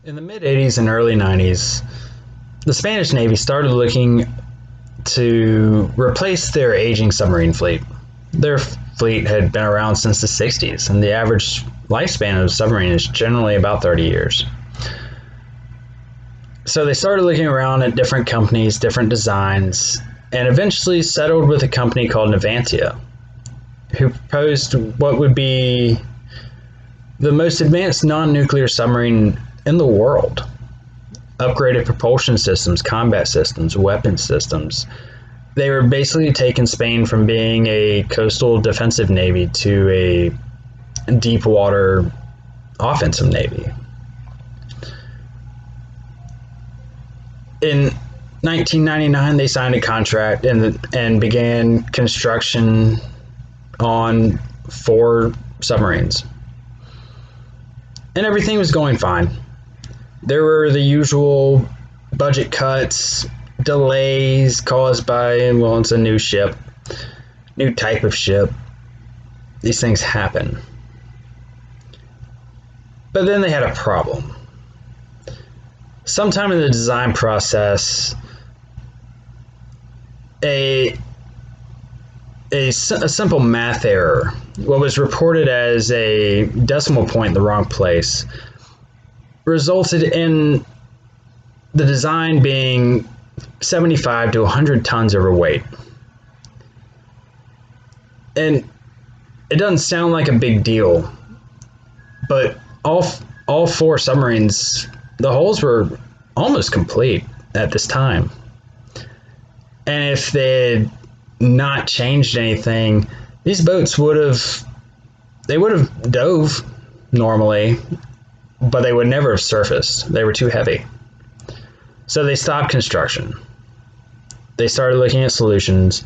In the mid 80s and early 90s, the Spanish Navy started looking to replace their aging submarine fleet. Their fleet had been around since the 60s, and the average lifespan of a submarine is generally about 30 years. So they started looking around at different companies, different designs, and eventually settled with a company called Navantia, who proposed what would be the most advanced non-nuclear submarine in the world. Upgraded propulsion systems, combat systems, weapon systems. They were basically taking Spain from being a coastal defensive navy to a deep water offensive navy. In 1999, they signed a contract and began construction on 4 submarines. And everything was going fine. There were the usual budget cuts, delays caused by, well, it's a new ship, new type of ship. These things happen. But then they had a problem. Sometime in the design process, a simple math error, what was reported as a decimal point in the wrong place, resulted in the design being 75 to 100 tons overweight. And it doesn't sound like a big deal, but all 4 submarines, the hulls were almost complete at this time. And if they had not changed anything, these boats would have dove normally, but they would never have surfaced. They were too heavy. So they stopped construction. They started looking at solutions.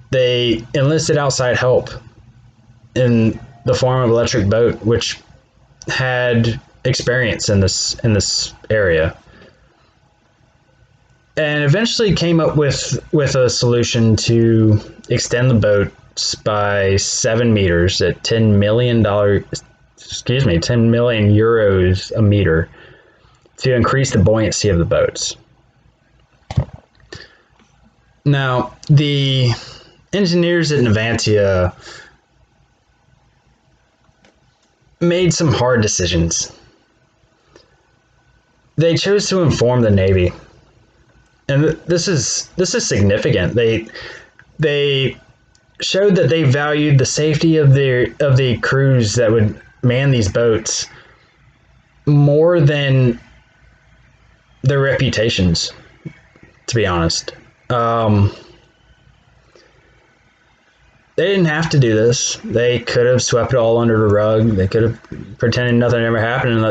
They enlisted outside help in the form of Electric Boat, which had experience in this area, and eventually came up with a solution to extend the boats by 7 meters at $10 million, 10 million euros a meter, to increase the buoyancy of the boats. Now, the engineers at Navantia made some hard decisions. They chose to inform the Navy, and this is significant. They showed that they valued the safety of the crews that would man these boats more than their reputations, to be honest. They didn't have to do this. They could have swept it all under the rug. They could have pretended nothing ever happened and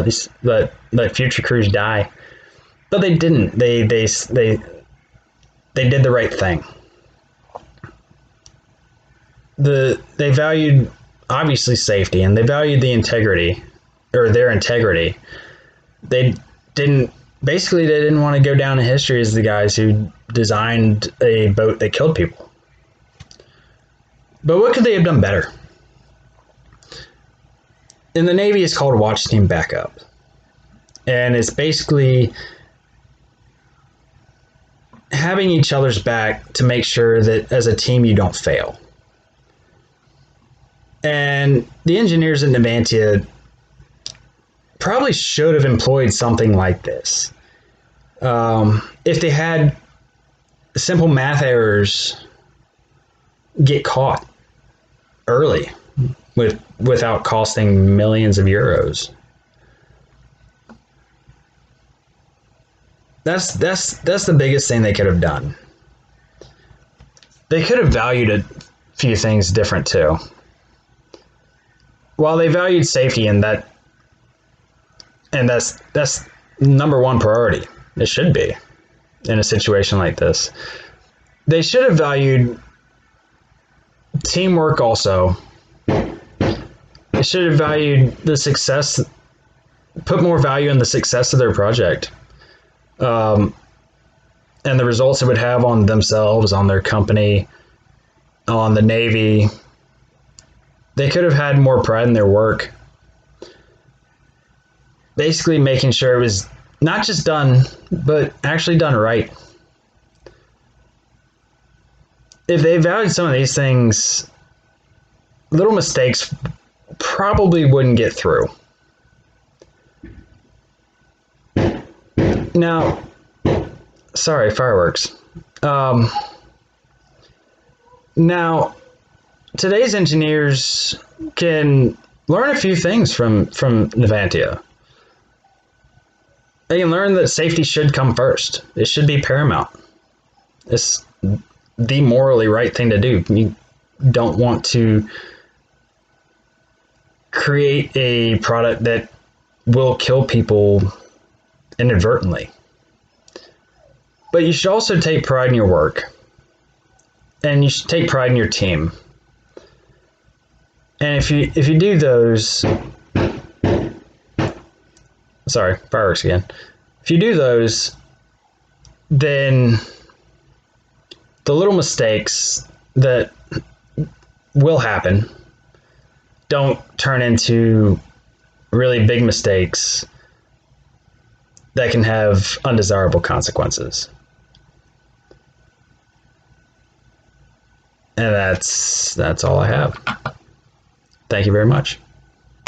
let future crews die. But they didn't. They did the right thing. They valued, obviously, safety, and they valued their integrity. They didn't want to go down in history as the guys who designed a boat that killed people. But what could they have done better? In the Navy, it's called Watch Team Backup. And it's basically having each other's back to make sure that as a team you don't fail. And the engineers at Navantia probably should have employed something like this. If they had simple math errors get caught early without costing millions of euros. That's the biggest thing they could have done. They could have valued a few things different too. While they valued safety, and that's number one priority. It should be in a situation like this. They should have valued teamwork also. They should have valued the success, put more value in the success of their project, and the results it would have on themselves, on their company, on the Navy. They could have had more pride in their work. basically making sure it was not just done, but actually done right. If they valued some of these things, little mistakes probably wouldn't get through. Now, sorry, fireworks. Um, Now, today's engineers can learn a few things from Navantia. They can learn that safety should come first. It should be paramount. It's the morally right thing to do. You don't want to create a product that will kill people inadvertently. But you should also take pride in your work. And you should take pride in your team. And if you do those, sorry, fireworks again. If you do those, then the little mistakes that will happen don't turn into really big mistakes that can have undesirable consequences. And that's all I have. Thank you very much.